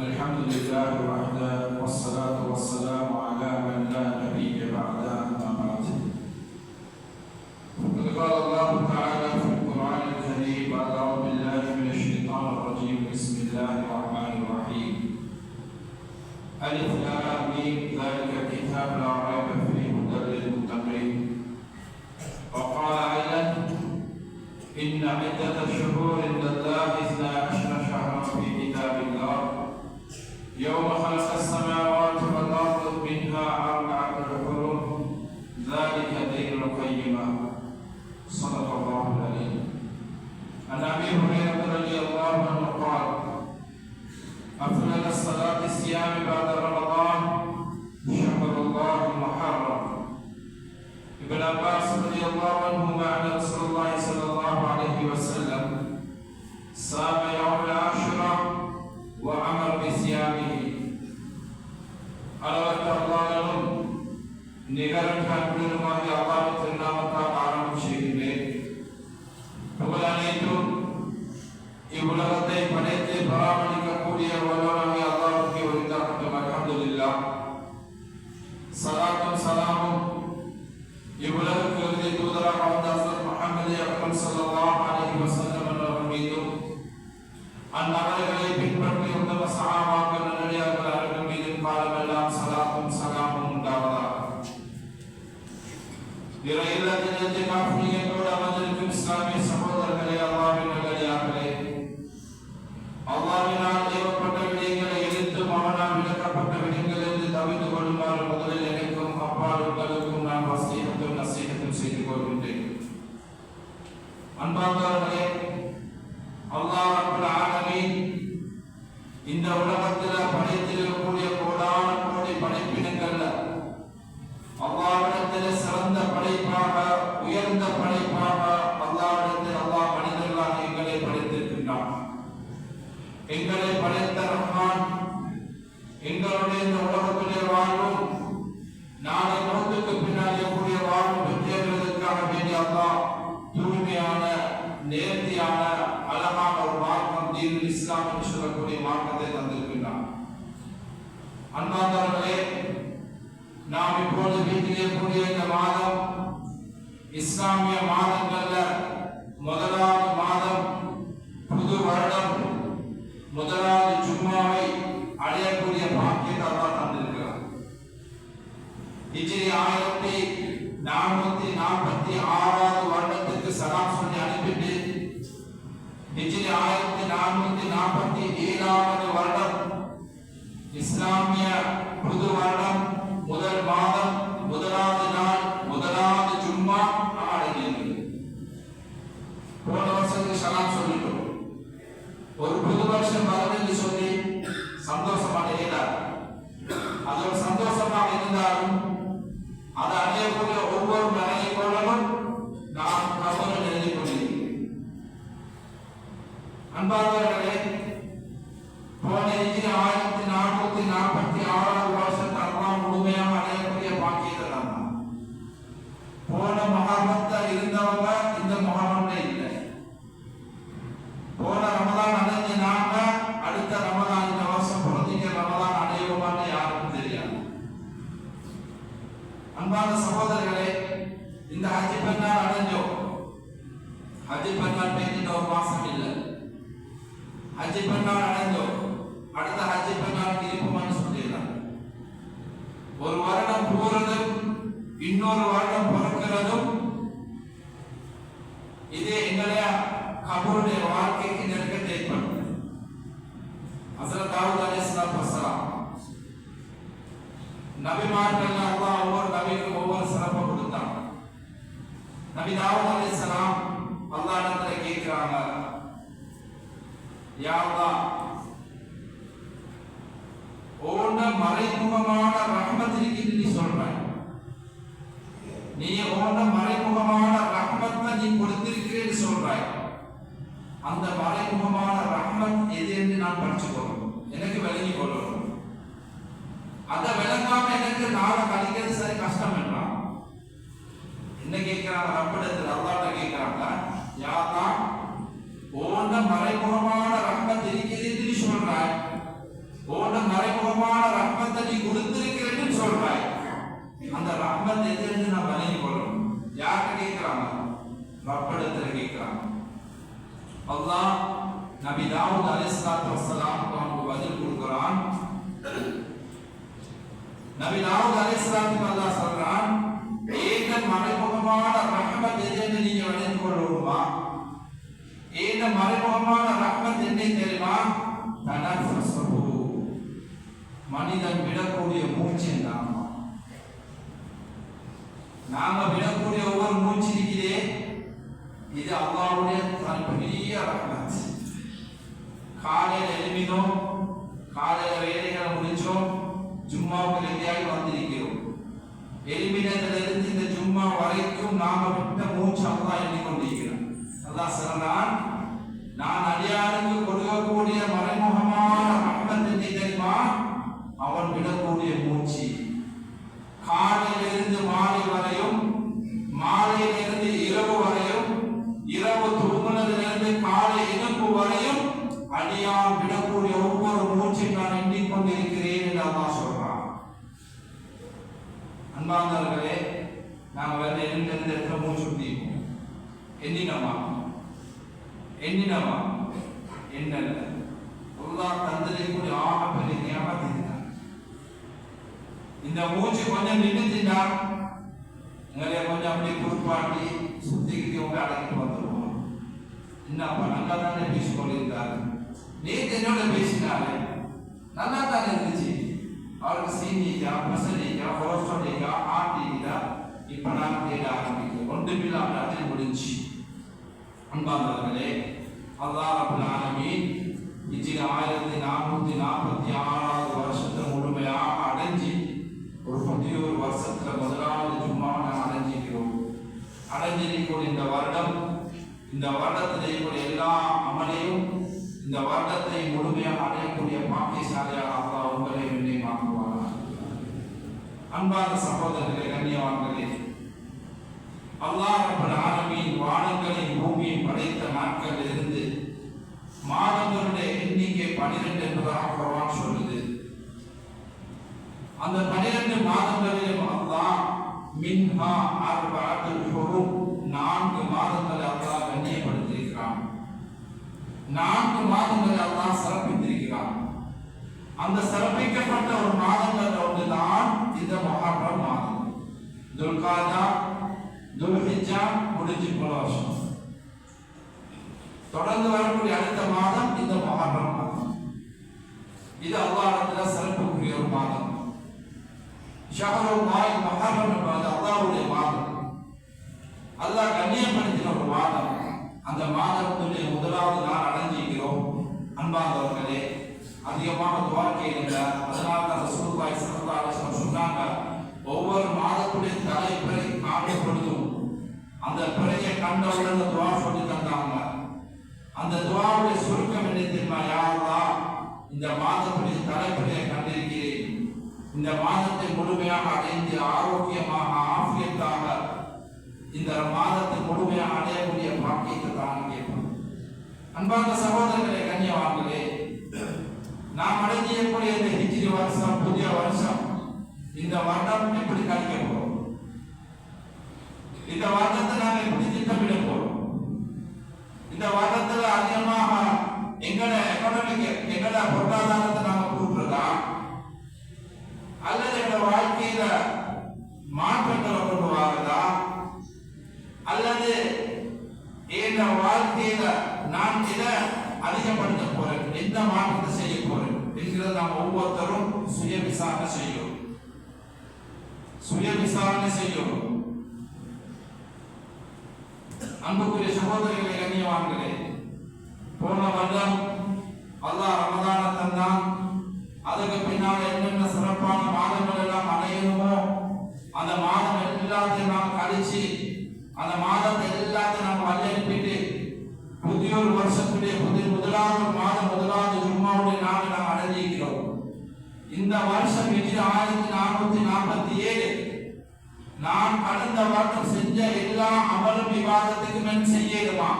الحمد لله وحده والصلاة والسلام على من لا نبي بعده أما بعد. وقد قال الله تعالى في القرآن الكريم بعد أعوذ بالله من الشيطان الرجيم بسم الله الرحمن الرحيم ألف لام ميم ذلك الكتاب لا ريب فيه هدى للمتقين. وقال أيضا إن عدة الشهور عند الله 12 شهرا في كتاب الله يوم خلق السماوات والأرض منها 4 حرم ذلك دين القيمة. صدق الله العليم. عن أبي هريرة رضي الله عنه قال أفضل الصلاة الصيام بعد رمضان شهر الله المحرم. ابن عباس رضي الله عنهما عن رسول الله صلى الله عليه وسلم صام يوم العاشوراء وأمر بصيامه. அளவற்ற அல்லாஹ்வும் நிகரற்ற அன்புமாகிய அல்லாஹ்வின் திருநாமத்தால் ஆரம்பம் செய்கிறேன். புகழ் அனைத்தும் இவ்வுலகத்தை படைத்து பராமரிக்கக்கூடிய வல்லவனாகிய அல்லாஹ்வுக்கு உரித்தாகட்டும். அல்ஹம்துலில்லாஹ். ஸலாத்தும் ஸலாமும் இறையில்லத்தினத்தை காஃபியத்தோடு அமர்ந்திருக்கும் இஸ்லாமிய சகோதரர்களே, அல்லாஹ்வின் நல்லடியார்களே, அல்லாஹ்வினால் ஏவப்பட்ட விடயங்களை எதிர்த்தும் அவனால் விளக்கப்பட்ட விடயங்களிலிருந்து தவிர்த்து கொள்ளுமாறு முதலில் எனக்கும் அப்பால் உங்களுக்கும் நான் வசியத்தும் நசீகத்தும் செய்து கொள்கின்றேன். அன்பார்ந்தவர்களே, அல்லாஹ் ரப்பல் ஆலமீன் இந்த உலகத்தில் படைத்திருக்கக்கூடிய கோடான கோடி படைப்பினங்கள்ல அல்லாஹ்விடத்தில் சிறந்த படைப்பாக, உயர்ந்த படைப்பாக அல்லாஹ்விடத்தில் அல்லாஹ் மனிதர்களாக எங்களை படைத்திருக்கின்றான். எங்களை படைத்த ரஹ்மான் எங்களுடைய இந்த உலகத்துடைய வாழ்வும் நாளை மௌத்துக்கு பின்னால் இருக்கக்கூடிய வாழ்வும் பெற்றதற்காக வேண்டிய அல்லாஹ் தூய்மையான, நேர்த்தியான, அழகான ஒரு மார்க்கம் தீனுல் இஸ்லாம் என்று சொல்லக்கூடிய மார்க்கத்தை தந்திருக்கின்றான். அன்பார்ந்தவர்களே, நாம் இப்போது வீட்டிலே கூடிய இந்த மாதம் இஸ்லாமிய மாதங்கள்ல முதலாவது மாதம், புது வருடம், முதலாவது ஜும்மாவை அடையக்கூடிய பாக்கியத்தை அல்லாஹ் தந்திருக்கிறார். ஹிஜ்ரி 1446 வருடத்துக்கு சலாம் சொல்லி அனுப்பிட்டு ஹிஜ்ரி 1447 வருடம் இஸ்லாமிய புது வருடம் முதல் மாதம் முதலாவது நாள் முதலாவது ஜும்மா அடைகிறது. போன வருஷத்துக்கு சலாம் சொல்லிட்டோம். ஒரு புது வருஷம் வரவேற்று சொல்லி சந்தோஷமாக இருந்தார். அது ஒரு சந்தோஷமாக இருந்தாலும் அதை அடையக்கூடிய ஒவ்வொரு நிலையை கொள்ளவும் நாம் கவனம் எழுதி கொண்டிருக்கிறோம். அன்பார்ந்தவர்களே, போன ஹிஜ்ரி 1446 வருஷத்தை அல்லாஹ் முழுமையாக அடையக்கூடிய பாக்கியத்தை தான். போன முஹர்ரம்ல இருந்தவங்க இந்த முஹர்ரம்ல இல்லை. போன ரமலான் அடைஞ்ச நாங்க அடுத்த ரமலான் இந்த வருஷம் பொருந்திக்க ரமலான் அடையோமான்னு யாருக்கும் தெரியாது. அன்பான சகோதரர்களே, இந்த ஹஜ் பெருநாள் அடைஞ்சோம். ஹஜ் பெருநாள் பேசிட்டு ஒரு மாசம் இல்லை. ஹஜ் பெருநாள் அடைஞ்சோம். அடுத்த ஹஜ் பெருநாளுக்கு இருப்போம்னு சொல்லிடலாம். ஒரு வருடம் போறதும் இன்னொரு வருடம் பிறக்கிறதும் இதே எங்களுடைய கபருடைய வாழ்க்கைக்கு நெருக்கத்தை ஏற்படுத்தும். ஹஸரத் தாவூத் அலைஹிஸ்ஸலாத்து வஸ்ஸலாம் நபிமார்கள் அல்லாஹ் ஒவ்வொரு நபிக்கும் ஒவ்வொரு சிறப்பை கொடுத்தாங்க. நபி தாவூத் அலைஹிஸ்ஸலாம் அல்லாஹ்விடத்துல கேட்கிறாங்க, யா அல்லாஹ், ஓன மறைமுகமான ரஹ்மத் இருக்குன்னு சொல்றாய். நீ ஓன மறைமுகமான ரஹ்மத்தை நீ கொடுத்திருக்கிறேன்னு சொல்றாய். அந்த மறைமுகமான ரஹ்மத் எது என்று நான் படிச்சுக்கொள்ளணும், எனக்கு விளங்கி கொள்ளணும். அதை விளங்காம எனக்கு நாளை கழிக்கிறது சரி கஷ்டம் என்றான். என்ன கேட்கிறாங்க? ரப்பிடத்தில் அல்லாஹ்ட்ட கேட்கிறாங்க, யா அல்லாஹ், ஓன மறைமுகமான ரஹ்மத் இருக்குது என்று சொல்றாய். ஓன மறைமுகமான ரஹ்மத்தை நீ கொடுத்திருக்கிறேன்னு சொல்றாய். அந்த ரஹ்மத் எது என்று நான் விளங்கி கொள்ளணும். யார்கிட்ட கேட்கிறாங்க? ரப்பிடத்தில் கேட்கிறாங்க. அல்லாஹ் நபி தாவூத் அலைஹிஸ்ஸலாத்து வஸ்ஸலாம் அவங்களுக்கு பதில் கொடுக்கிறான். நபி தாவூத் அலைஹிஸ்ஸலாத்துக்கு அல்லாஹ் சொல்றான், ஏக மறைமுகமான ரஹ்மத் எது என்று நீங்க விளங்கி கொள்ளணுமா? ஏக மறைமுகமான ரஹ்மத் என்ன தெரியுமா? தனஃபஸஹு, மனிதன் விடக்கூடிய மூச்சு. நாம விடக்கூடிய ஒவ்வொரு மூச்சு இருக்கிறே, இது அல்லாஹ்வுடைய பெரிய ரஹ்மத். காலையில் எழுப்பினோம், காலையில் வேலைகளை முடிச்சோம், ஜும்மாவுக்கு ரெடியாகி வந்திருக்கிறோம். எழுப்பினதிலிருந்து இந்த ஜும்மா வரைக்கும் நாம விட்ட மூச்சு அல்லாஹ் எண்ணிக்கொண்டிருக்கிறான். அல்லாஹ் சொல்றான், நான் அடியாருக்கு கொடுக்கக்கூடிய மறைமுகமான ரஹ்மத் என்ன தெரியுமா? அவன் விடக்கூடிய மூச்சு. காலையிலிருந்து மாலை வரையும், மாலையிலிருந்து இரவு வரையும், இரவு தூங்குனதிலிருந்து காலை இழப்பு வரையும் அடியான் விடக்கூடிய ஒவ்வொரு மூச்சை நான் எண்ணிக்கொண்டிருக்கிறேன் என்று அல்லாஹ் சொல்றான். அன்பார்ந்தவர்களே, நாங்கள் வேற எண்ணிலிருந்து எத்தனை மூச்சு விட்டீங்க? எண்ணினமா? என்னல்ல. அல்லாஹ் தந்திரக்கூடிய ஆகப்பெரிய நியமத் இதுதான். இந்த மூச்சு கொஞ்சம் நின்றுச்சுன்னா எங்களைய கொஞ்சம் அப்படியே குறுப்பாட்டி சுத்திக்கிட்டு உங்க அடக்கிட்டு வந்துடுவோம். என்னப்பா நல்லா தானே பேசி கொண்டிருந்தாரு, நேற்று என்னோட பேசினாரு, நல்லா தானே இருந்துச்சு, அவருக்கு சீனிக்கா பசனிக்கா கொலஸ்ட்ராலிக்கா ஆர்டிக்கா, இப்ப நான் தேட ஆரம்பிக்கிறேன். ஒன்றுமில்லாமல் அதில் முடிஞ்சு. அன்பார்ந்தவர்களே, அல்லாஹ் ரப்பல் ஆலமீன் ஹிஜ்ரி 1446 வருஷத்தை முழுமையாக அடைஞ்சி ஒரு புதிய ஒரு வருஷத்துல முதலாவது ஜும்மாவை நாம் அடைஞ்சிருக்கிறோம். இந்த வருடம், இந்த வருடத்தில் இருக்கக்கூடிய எல்லா அமலையும் இந்த வருடத்தை முழுமையாக அடையக்கூடிய பாக்கியசாலியாக அல்லாஹ் உங்களை நினைவாக்குவார். அன்பான சகோதரர்களே, கண்ணியவான்களே, அல்லாஹ் ரப்பல் ஆலமீன் வானங்களையும் பூமியையும் படைத்த நாட்களில் இருந்து மாதங்களுடைய எண்ணிக்கை 12 என்பதாக குர்ஆன் சொல்லுது. அந்த 12 மாதங்களிலும் அல்லாஹ் மின்ஹா அர்பஅத்துல் ஹுரும், 4 மாதங்களை அல்லாஹ் கண்ணியப்படுத்தியிருக்கிறான், 4 மாதங்களை அல்லாஹ் சிறப்பித்திருக்கிறான். அந்த சிறப்பிக்கப்பட்ட ஒரு மாதங்கள் ஒன்றுதான் இந்த முஹர்ரம் மாதம். துல்காதா துல்ஹிஜ்ஜா முடிஞ்சு போன வருஷம், தொடர்ந்து வரக்கூடிய அடுத்த மாதம் இந்த முஹர்ரம் மாதம். இது அல்லாஹ்விடத்துல சிறப்புக்குரிய ஒரு மாதம். ஷஹ்ருல்லாஹ் முஹர்ரம் என்பது அல்லாஹ்வுடைய மாதம், அல்லாஹ் கண்ணியப்படுத்தின ஒரு மாதம். அந்த மாதத்துடைய முதலாவது நாள் அடைஞ்சிக்கிறோம். அன்பார்ந்தவர்களே, அதிகமாக துஆ கேளுங்க. அதனால தான் ரசூலுல்லாஹி ஸல்லல்லாஹு அலைஹி வஸல்லம் சொன்னாங்க, ஒவ்வொரு மாதத்துடைய தலைப்பிறை காணும் பொழுதும் அந்த பிறையை கண்டவுடன் துஆ சொல்லி தந்தாங்க. அந்த துஆவுடைய சுருக்கம் என்ன தெரியுமா? யா அல்லாஹ், இந்த மாதத்துடைய தலைப்பிறையை கண்டிருக்கிறேன், இந்த மாதத்தை முழுமையாக அடைந்து ஆரோக்கியமாக ஆஃபியத்தாக இந்த மாதத்தை முழுமையாக அடையக்கூடிய பாக்கியத்தை தான் கேட்போம். அன்பார்ந்த சகோதரர்களே, கண்ணியவான்களே, நாம் அடையக்கூடிய இந்த ஹிஜ்ரி வருஷம், புதிய வருஷம், இந்த வருடம் எப்படி கழிக்க போறோம்? இந்த வருடத்தை நாங்கள் எப்படி திட்டமிட போறோம்? இந்த வருடத்துல அதிகமாக எங்களோட எக்கனாமிக், எங்களோட பொருளாதாரத்தை நாம கூட்டுறதா, அல்லது எங்களோட வாழ்க்கையில மாற்றங்களை கொண்டு வரதா, அல்லது என் வாழ்க்கையில நான் இதை அதிகப்படுத்த போறேன், எந்த மாற்றத்தை செய்ய போறேன் என்கிறத நாம் ஒவ்வொருத்தரும் சுய விசாரணை செய்யும். அன்புக்குரிய சகோதரிகளை, கண்ணியவான்களே, போன வருடம் அல்லாஹ் ரமதானை தந்தான். அதுக்கு பின்னால் என்னென்ன சிறப்பான மாதங்கள் எல்லாம் அடையணுமோ அந்த மாதம் எல்லாத்தையும் நாம் கழிச்சு, அந்த மாதத்தை எல்லாத்தையும் நாம் வழியனுப்பிட்டு புதிய ஒரு வருஷத்துடைய முதலாவது மாதம், முதலாவது ஜும்மாவுடைய நாளை நாம் அடைஞ்சிருக்கிறோம். இந்த வருஷம் ஹிஜ்ரி 1447. நான் கடந்த வருடம் செஞ்ச எல்லா அமலும் விவாதத்துக்கு மேல் செய்யணுமா?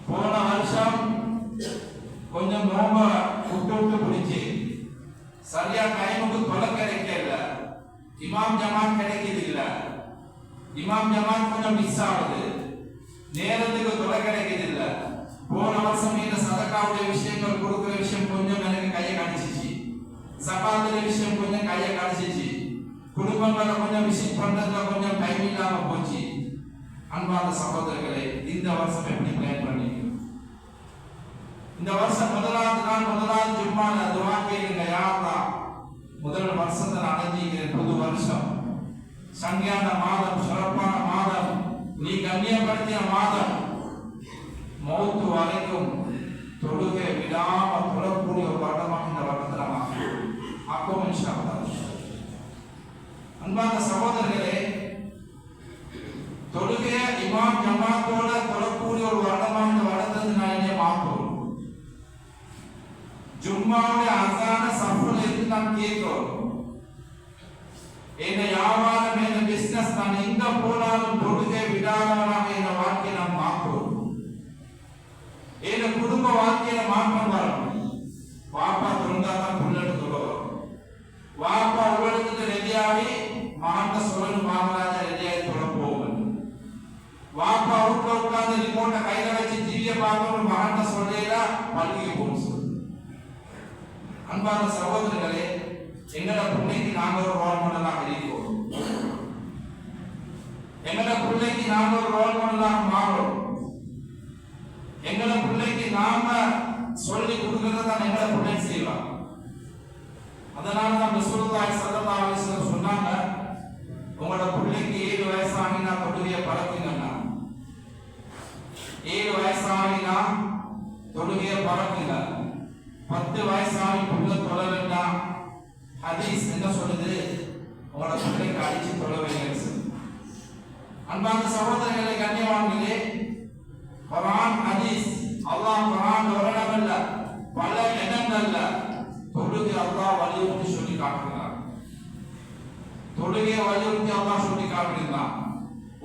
போன வருஷம் கொஞ்சம் நோம்ப விட்டு பிடிச்சு சரியா டைமுக்கு தொலை கிடைக்கல, இமாம் ஜமாத் கிடைக்கிறது இல்ல, இமாம் ஜமாத் கொஞ்சம் மிஸ் ஆகுது, நேரத்துக்கு தொலை கிடைக்கிறது இல்ல. போன வருஷம் இந்த சதகாவுடைய விஷயங்கள் கொடுக்கிற விஷயம் கொஞ்சம் எனக்கு கையை கடிச்சிச்சு, சகாத்துடைய விஷயம் கொஞ்சம் கையை கடிச்சிச்சு, குடும்பங்களை கொஞ்சம் விசிட் பண்றதுல கொஞ்சம் டைம் இல்லாம போச்சு. அன்பான சகோதரர்களே, இந்த வருஷம் எப்படி பிளான் பண்ணீங்க? இந்த வருஷம் முதலாவது நாள், முதலாவது ஜும்மால துஆ கேளுங்க, யா அல்லாஹ், முதல் வருஷத்தை நான் அடைஞ்சிக்கிறேன், புது வருஷம், சங்கியான மாதம், சிறப்பான மாதம், நீ கண்ணியப்படுத்திய மாதம், மௌத்து வரைக்கும் தொழுகை விடாம தொழக்கூடிய ஒரு வருடமாக இந்த வருடத்தில் ஆக்கும் இன்ஷா அல்லாஹ். அன்பான சகோதரர்களே, தொழுகைய இமாம் ஜமாத்தோட தொழக்கூடிய ஒரு வருடமாக இந்த வருடத்தை நான் என்ன மாற்றோம். ஜும்மாவுடைய அசான சஃபுல இருந்து நான் கேட்கிறோம். என்ன வியாபாரம், என்ன பிசினஸ், நான் எங்க போனாலும் தொழுகை விடாதவனாக இந்த வாழ்க்கையை நான் மாற்றோம். என் குடும்ப வாழ்க்கையில மாற்றம் வரணும். வாப்பா தொழுந்தா தான் பிள்ளைட்டு தொழுவோம். வாப்பா உலகத்துக்கு ரெடியாகி மகன்கிட்ட சொல்லணும், மகாராஜா ரெடியாகி தொழ போகும். வாப்பா வீட்டுல உட்கார்ந்து ரிமோட்டை கையில வச்சு டிவியை பார்க்கணும், மகன்கிட்ட சொல்றீங்களா பள்ளிக்கு போகணும் சொல்லு. அன்பான சகோதரர்களே, எங்களோட பிள்ளைக்கு நாங்கள் ஒரு ரோல் மாடலாக இருக்கிறோம். நாம ஒரு ரோல் மாடலாக மாறும். எங்களை பிள்ளைக்கு நாம சொல்லி கொடுக்கறத தான் எங்களை பிள்ளை செய்யலாம். அதனால தான் ரசூலுல்லாஹி ஸல்லல்லாஹு அலைஹி வஸல்லம் சொன்னாங்க, உங்களோட பிள்ளைக்கு 7 வயசாகினா தொழுகையை பழக்குங்கன்னா, 7 வயசாகினா தொழுகையை பழக்குங்க. 10 வயசாகி புள்ள தொழலன்னா ஹதீஸ் என்ன சொல்லுது, உங்களோட பிள்ளைக்கு அடிச்சு தொழ வைங்க. அன்பார்ந்த சகோதரர்களை, கண்ணியவான்களே, குர்ஆன் ஹதீஸ் அல்லாஹ் குர்ஆன் வரலவல்ல பல இடங்கள்ல தொழுகை அல்லாஹ் வலியுறுத்தி சொல்லி காட்டுகிறார். தொழுகையை வலியுறுத்தி அல்லாஹ் சொல்லி காட்டுகிறார்.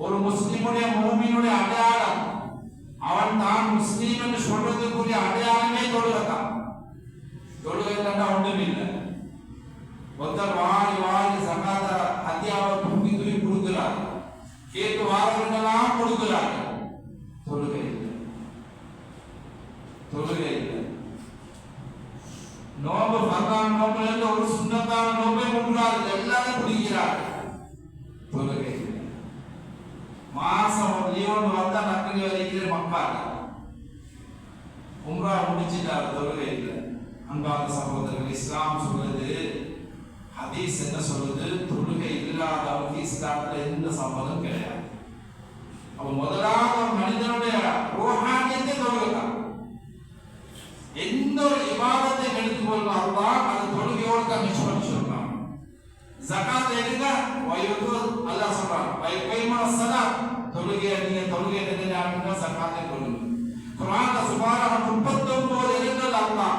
ஒரு முஸ்லிமுடைய மூமினுடைய அடையாளம் அவன் தான் முஸ்லீம் என்று சொல்றதுக்குரிய அடையாளமே தொழுகைதான். தொழுகை இல்லைன்னா ஒன்றும் இல்லை. ஒருத்தர் வாரி வாரி சகாத ஹத்தியாவை தூக்கி தூக்கி கொடுக்கிறார், கேட்டு வாரவர்களெல்லாம் கொடுக்கிறார். தொழுகை இல்லை, தொழுகை இல்லை. நோம்பு பரவான நோம்புல இருந்து ஒரு சுண்ணத்தான நோம்பை முன்றார்கள், எல்லாரும் குடிக்கிறார். தொழுகை இல்லை. மாசம் லீவ் வந்தா நக்கலி வரைக்கிற மக்கள் உம்ரா முடிச்சிட்டார். தொழுகை இல்லை. அன்பார்ந்த சகோதரர்கள், இஸ்லாம் சொல்லுது, ஹதீஸ் என்ன சொல்லுது, தொழுகை இல்லாதவருக்கு இஸ்லாத்துல எந்த சம்பந்தம் கிடையாது. அப்ப முதலாவது மனிதனுடைய ரூஹானியத்தை தொழுகை தான். எந்த ஒரு இபாதத்தை எடுத்துக்கொள்ளும் அல்லாஹ் அது தொழுகையோடு தான் மிக்ஸ் பண்ணி சொல்றான். ஜகாத் எடுங்க, வயது அல்லாஹ் சொல்றான், வயகைமா ஸலாத், தொழுகை நீங்க தொழுகை எடுங்க, ஜகாத்தை கொடுங்க. குர்ஆன்ல சுப்ஹானஹு 39 இடங்கள் அல்லாஹ்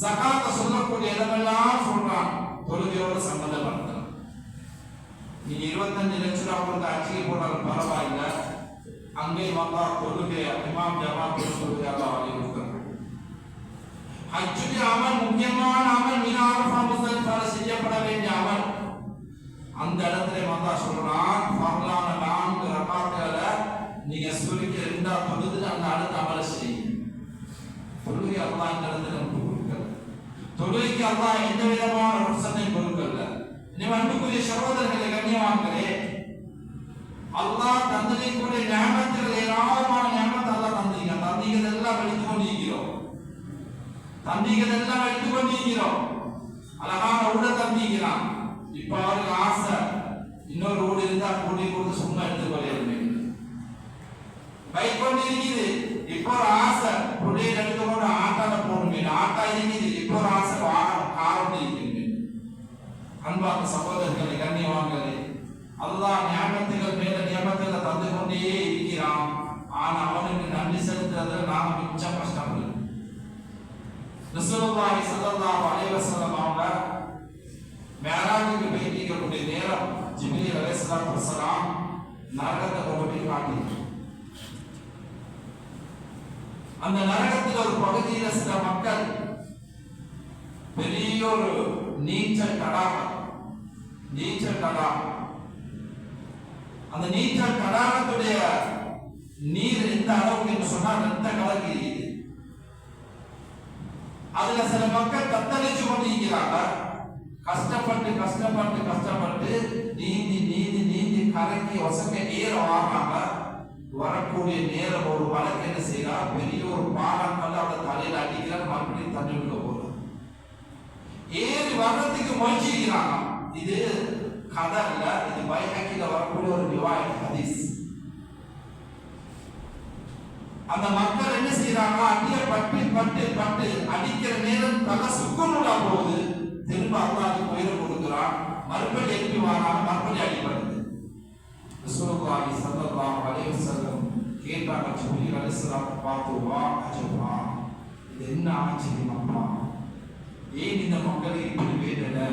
ஜகாத் சொல்லக்கூடிய இடமெல்லாம் சொல்றான், தொழுகையோடு சம்பந்தப்படுத்தலாம். நீங்க 25 லட்சம் ரூபாய் கொடுத்து அச்சிகை போட்டாலும் பரவாயில்ல, அங்கே அல்லாஹ் தொழுகை இமாம் ஜமாத் தொழுகை அல்லாஹ் வலியுறுத்துறான். ஹஜ்ஜுடைய அமல் முக்கியமான அமல், மினா அரஃபா முஸ்தலிஃபால செய்யப்பட வேண்டிய அமல். அந்த இடத்துல அல்லாஹ் சொல்றான், ஃபர்லான 4 ரகாத்களை நீங்க சுருக்கி 2 தொழுது அந்த அடுத்த அமலை செய்யுங்க. தொழுகை அல்லாஹ் இந்த இடத்துல நமக்கு கொடுக்கல. தொழுகைக்கு அல்லாஹ் எந்த விதமான ருக்ஸத்தையும் கொடுக்கல. நீங்க அன்புக்குரிய சகோதரர்களே, கண்ணியவான்களே, அல்லாஹ் தந்திரிக்கூடிய நியமத்துகள் ஏராளமான நியமத்தை அல்லாஹ் தந்திருக்கான். தந்திகள் எல்லாம் எடுத்து கொண்டிருக்கிறோம், தந்திகள் எல்லாம் எடுத்து கொண்டிருக்கிறோம். அழகான ஊட தந்திக்கிறான். இப்ப அவருக்கு ஆசை, இன்னொரு ஊடு இருந்தா கூட்டி கொடுத்து சும்மா எடுத்துக்கொள்ள பைக் கொண்டு இருக்குது. இப்போ ஒரு ஆசை, புள்ளையை எடுத்துக்கொண்டு ஆட்டால போடுமே, ஆட்டா இருக்குது. இப்போ ஒரு ஆசை, வாகனம் காரோடு இருக்குது. அன்பார்ந்த சகோதரர்களை, கண்ணியவான்களே, அல்லாஹ் நியமத்துகள் மேல நியமத்துகளை தந்து கொண்டே இருக்கிறான். ஆனா அவனுக்கு நன்றி செலுத்துறதுல நாம மிச்சம் கஷ்டப்படுறோம். ரசூலுல்லாஹி ஸல்லல்லாஹு அலைஹி வஸல்லம் அவங்க மேராஜுக்கு போய் கேட்கக்கூடிய நேரம் ஜிப்ரீல் அலைஹிஸ்ஸலாத்து வஸலாம் நரகத்தை கொண்டு போய் காட்டினார். அந்த நரகத்தில் ஒரு பகுதியில் சில மக்கள் பெரிய ஒரு நீச்சல் தடாகம், அந்த நீச்சல் தடாகத்துடைய நீர் எந்த அளவுக்கு என்று சொன்னால் ரத்த கலக்கி இருக்குது. அதுல சில மக்கள் தத்தளிச்சு கொண்டிருக்கிறாங்க. கஷ்டப்பட்டு நீந்தி கரைக்கு வசக்க ஏற வாங்க. வரக்கூடிய நேரம் ஒரு வழக்கு என்ன செய்யறா, பெரிய ஒரு பாலம் கல்ல அவட தலையில அடிக்கிறார், மறுபடியும் தண்ணிக்குள்ள போறார். ஏறி வர்றதுக்கு முயற்சிக்கிறாங்க. இது கதை இல்ல, இது பைஹக்கில வரக்கூடிய ஒரு ரிவாயத் ஹதீஸ். அந்த மக்கள் என்ன செய்யறாங்க, அடிய பட்டு அடிக்கிற நேரம் தலை சுக்குநூலா போகுது. திரும்ப அல்லாஹ் உயிரை கொடுக்கிறான், மறுபடி எழுப்பி வாராங்க, மறுபடி அடிப்படுது. ரசூலுல்லாஹி ஸல்லல்லாஹு அலைஹி வஸல்லம் கேட்டாங்க, ஜிப்ரீல் அலைஹிஸ்ஸலாம் பார்த்து, வா அஜபா, இது என்ன ஆச்சரியம் அப்பா, ஏன் இந்த மக்களுக்கு இப்படி வேதனை,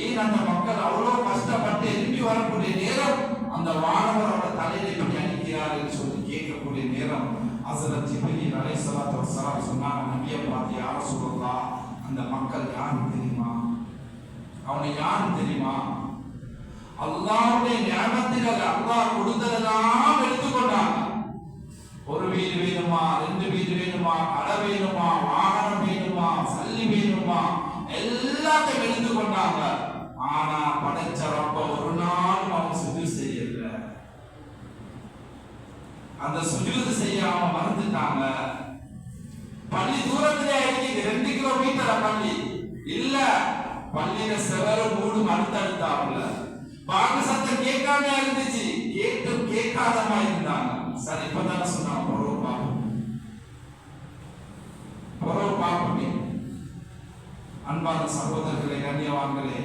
ஏன் அந்த மக்கள் அவ்வளவு கஷ்டப்பட்டு எழுப்பி வரக்கூடிய நேரம் அந்த வானவரோட தலையில இப்படி அடிக்கிறார் என்று சொல்லி கேட்கக்கூடிய நேரம் ஹஸரத் ஜிப்ரீல் அலைஹிஸ்ஸலாத்து வஸலாம் சொன்னாங்க, நபியை பார்த்து, யா ரசூலல்லாஹ், அந்த மக்கள் யாரு தெரியுமா, அவனை யாரு தெரியுமா, அல்லாஹ்வுடைய நியமத்துகளை அல்லாஹ் கொடுத்ததெல்லாம் எடுத்துக்கொண்டாங்க. ஒரு வீடு வேணுமா, 2 வீடு வேணுமா, கடை வேணுமா, வாகனம் வேணுமா, சல்லி வேணுமா, எல்லாத்தையும் எடுத்துக்கொண்டாங்க. ஆனா படைச்ச ரப்ப ஒரு நாளும் அவங்க சுஜூத் செய்யல. அந்த சுஜூது செய்யாம மறந்துட்டாங்க. பள்ளி தூரத்திலே இருக்குது, 2 கிலோமீட்டர் பள்ளி இல்ல. பள்ளியில செவரு மூடு அடுத்தடுத்தாப்புல பாக்கு சத்தம் கேட்காம இருந்துச்சு, கேட்டும் கேட்காதமா இருந்தாங்க. சார் இப்பதானே சொன்னாங்க பொறவு பாப்பமே. அன்பான சகோதரர்களே, கண்ணியவான்களே,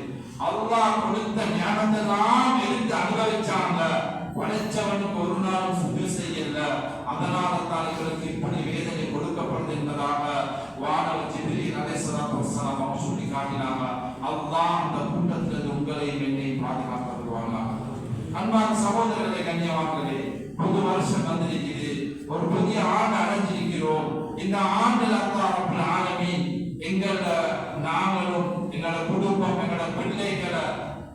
அல்லாஹ் கொடுத்த ஞானத்தெல்லாம் எடுத்து அனுபவிச்சாங்க. படைச்சவனுக்கு ஒரு நாளும் சுஜூது செய்யல. அதனால தான் இவருக்கு இப்படி வேதனை கொடுக்கப்படுது என்பதாக வானவர் ஜிப்ரீல் அலைஹிஸ்ஸலாத்து வஸ்ஸலாம் அவங்க சொல்லி காட்டினாங்க. அல்லாஹ் அந்த கூட்டத்திலிருந்து உங்களையும் என்னையும் பாதுகாக்கப்படுவாங்க. அன்பான சகோதரர்களே, கண்ணியவான்களே, புது வருஷம் வந்திருக்குது, ஒரு புதிய ஆண்டு அடைஞ்சிருக்கிறோம். இந்த ஆண்டில் அல்லாஹ் ரப்பல் ஆலமீன் எங்கள நாங்களும் எங்களோட குடும்பம் எங்களோட பிள்ளைகளை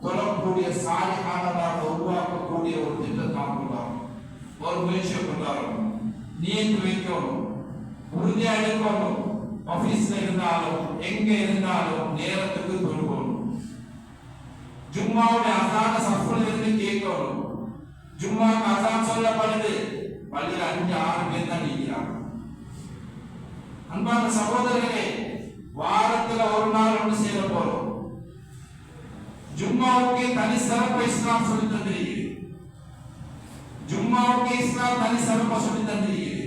தொழக்கூடிய சாலிஹானதாக உருவாக்கக்கூடிய ஒரு திட்டத்தை கொண்டாடும், ஒரு முயற்சியை கொண்டாடும். நியத்து வைக்கணும், உறுதியா இருக்கணும். ஆபீஸ்ல இருந்தாலும் எங்க இருந்தாலும் நேரத்துக்கு தொழுகணும். ஜும்மாவுடைய அசான சஃபுல இருந்து கேட்கணும். ஜும்மாக்கு அசான் சொல்லப்படுது, பள்ளியில் 5-6 பேர் தான் நிற்கிறாங்க. அன்பான சகோதரர்களே, வாரத்துல ஒரு நாள் ஒன்று சேர போறோம். ஜும்மாவுக்கு தனி சிறப்பு இஸ்லாம் சொல்லி தந்திருக்கிறது. ஜும்மாவுக்கு இஸ்லாம் தனி சிறப்பு சொல்லி தந்திருக்கிறது.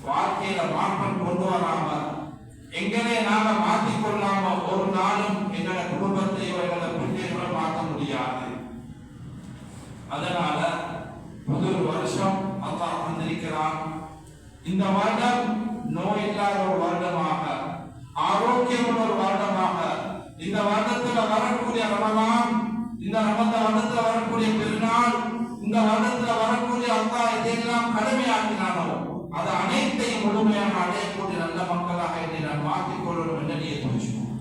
வாழ்க்கையில மாற்றம் கொண்டு வராம எங்களே நாம மாற்றிக் கொள்ளாம ஒரு நாளும் எங்களோட குடும்பத்தை எங்களோட பிள்ளைகளை மாற்ற முடியாது. அதனால புது வருஷம் அல்லாஹ் தந்திருக்கிறான். இந்த வருடம் நோய் இல்லாத ஒரு வருடமாக, ஆரோக்கியமுள்ள ஒரு வருடமாக, இந்த வருடத்துல வரக்கூடிய ரமலான், இந்த வருடத்துல வரக்கூடிய பெருநாள், இந்த வருடத்துல வரக்கூடிய அல்லாஹ் எதையெல்லாம் கடமையாக்கினானோ அது அனைத்தையும் முழுமையாக அடையக்கூடிய நல்ல மக்களாக என்னை நான் மாற்றிக் கொள்ளணும் என்ற நியத்து வச்சுக்கோம்.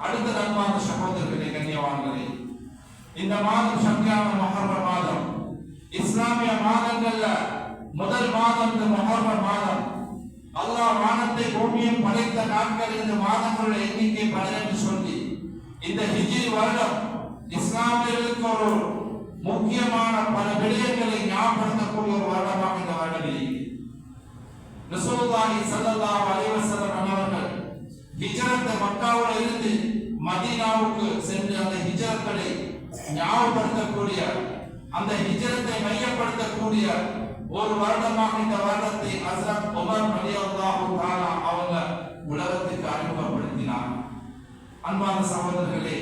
அடுத்த அன்பான சகோதரர்களே, கண்ணியவான்களே, இந்த மாதம் சங்கையான முஹர்ரம் மாதம். இஸ்லாமிய மாதங்கள்ல முதல் மாதம் இந்த முஹர்ரம் மாதம். அல்லாஹ் வானத்தை பூமியும் படைத்த நாட்கள் இந்த மாதங்களுடைய எண்ணிக்கை 12 சொல்லி இந்த ஹிஜ்ரி வருடம் இஸ்லாமியர்களுக்கு ஒரு முக்கியமான பல விடயங்களை ஞாபகப்படுத்தக்கூடிய ஒரு வருடமாக இந்த வருடம் இருக்கிறது. ரசூலுல்லாஹி ஸல்லல்லாஹு அலைஹி வஸல்லம் அவர்கள் ஹிஜ்ரத் மக்காவில் இருந்து மதீனாவுக்கு சென்று அந்த ஹிஜ்ரத்தை ஞாபகப்படுத்தக்கூடிய, அந்த ஹிஜ்ரத்தை மையப்படுத்தக்கூடிய ஒரு வருடமாக இந்த வருடத்தை ஹஸ்ரத் உமர் ரலியல்லாஹு தஆலா அவங்க உலகத்துக்கு அறிமுகப்படுத்தினார். அன்பான சகோதரர்களே,